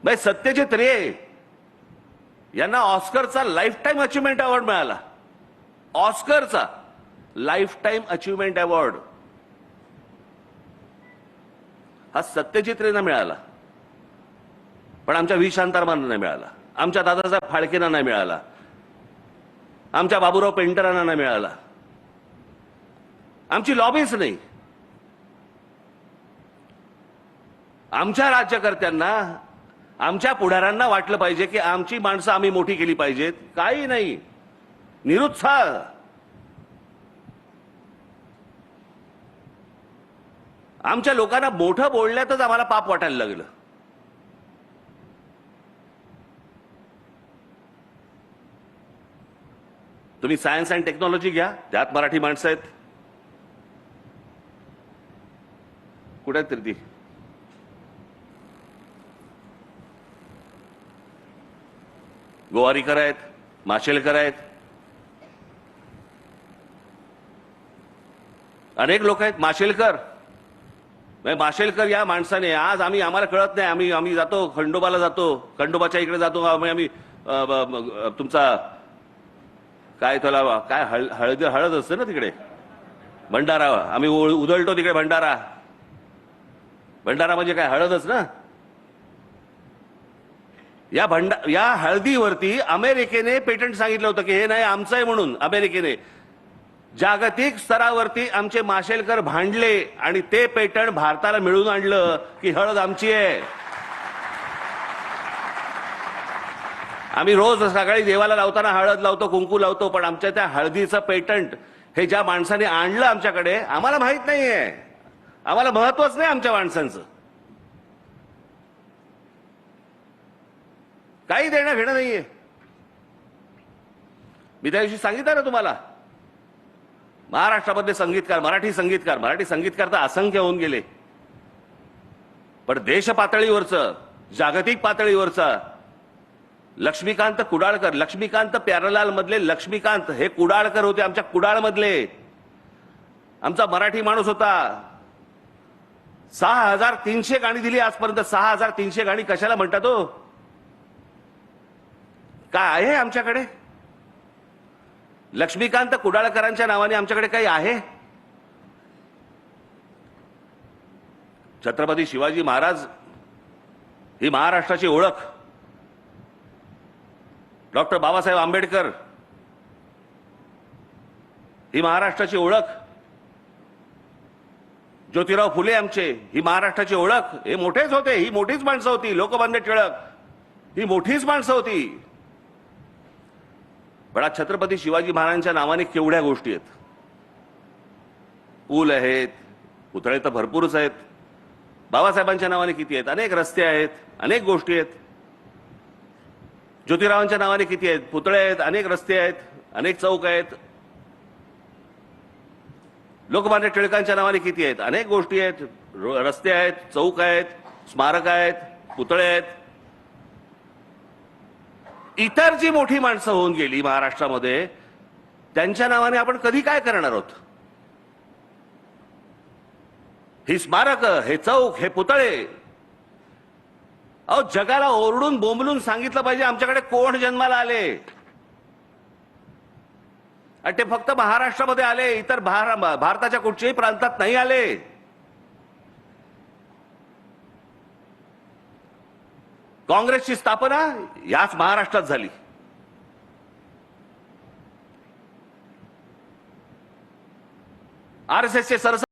सत्यजित रे यांना ऑस्करचा life time achievement award मिळाला. ऑस्करचा life time achievement award हा सत्यजित रेंना मिळाला, पण आमच्या व्ही शांतारामांना नाही मिळाला, आमच्या दादासाहेब फाळकेंना नाही मिळाला, आमच्या बाबूराव पेंटरांना नाही मिळाला. आमची लॉबीच नाही. आमच्या राज्यकर्त्यांना, आमच्या पुढाऱ्यांना वाटलं पाहिजे की आमची माणसं आम्ही मोठी केली पाहिजेत. काही नाही, निरुत्साह. आमच्या लोकांना मोठं बोलण्यातच आम्हाला पाप वाटायला लागलं. तुम्ही सायन्स अँड टेक्नॉलॉजी घ्या, त्यात मराठी माणसं आहेत. कुठे आहेत ती? गोवारीकर आहेत, माशेलकर आहेत, अनेक लोक आहेत. माशेलकर या माणसाने आज आम्हाला कळत नाही, आम्ही जातो खंडोबाला, जातो खंडोबाच्या इकडे जातो, आम्ही तुमचा काय त्याला काय हळद असते ना तिकडे, भंडारा, आम्ही उधळतो तिकडे भंडारा. भंडारा म्हणजे काय? हळदच ना. या हळदीवरती अमेरिकेने पेटंट सांगितलं होतं की हे नाही आमचं आहे म्हणून. अमेरिकेने जागतिक स्तरावरती आमचे माशेलकर भांडले आणि ते पेटंट भारताला मिळवून आणलं की हळद आमची आहे. आम्ही रोज सकाळी देवाला लावताना हळद लावतो, कुंकू लावतो, पण आमच्या त्या हळदीचं पेटंट हे ज्या माणसाने आणलं आमच्याकडे, आम्हाला माहित नाहीये, आम्हाला महत्वच नाही आमच्या माणसांचं. काही देणं घेणं नाहीये. मी त्या दिवशी सांगितलं ना तुम्हाला, महाराष्ट्रामधले संगीतकार, मराठी संगीतकार तर असंख्य होऊन गेले, पण देश पातळीवरचं, जागतिक पातळीवरचं लक्ष्मीकांत कुडाळकर, लक्ष्मीकांत प्यारलाल मधले लक्ष्मीकांत हे कुडाळकर होते, आमच्या कुडाळ मधले. आमचा मराठी माणूस होता. 6300 गाणी दिली आजपर्यंत. 6300 गाणी कशाला म्हणतात हो? काय आहे आमच्याकडे? लक्ष्मीकांत कुडाळकरांच्या नावाने आमच्याकडे काही आहे? छत्रपती शिवाजी महाराज ही महाराष्ट्राची ओळख. डॉक्टर बाबासाहेब आंबेडकर ही महाराष्ट्राची ओळख. ज्योतिराव फुले आमचे ही महाराष्ट्राची ओळख. हे मोठेच होते, ही मोठीच माणसं होती. लोकमान्य टिळक ही मोठीच माणसं होती. पण आज छत्रपती शिवाजी महाराजांच्या नावाने केवढ्या गोष्टी आहेत. पूल आहेत, पुतळे तर भरपूरच आहेत. बाबासाहेबांच्या नावाने किती आहेत? अनेक रस्ते आहेत, अनेक गोष्टी आहेत. ज्योतिरावांच्या नावाने किती आहेत? पुतळे आहेत, अनेक रस्ते आहेत, अनेक चौक आहेत. लोकमान्य टिळकांच्या नावाने किती आहेत? अनेक गोष्टी आहेत, रस्ते आहेत, चौक आहेत, स्मारक आहेत, पुतळे आहेत. इतर जी मोठी माणसं होऊन गेली महाराष्ट्रामध्ये, त्यांच्या नावाने आपण कधी काय करणार आहोत? ही स्मारक, हे चौक, हे पुतळे, अहो जगाला ओरडून बोंबलून सांगितलं पाहिजे आमच्याकडे कोण जन्माला आले. आणि ते फक्त महाराष्ट्रामध्ये आले, इतर भारताच्या कुठच्याही प्रांतात नाही आले. काँग्रेसची स्थापना याच महाराष्ट्रात झाली. RSSचे सरस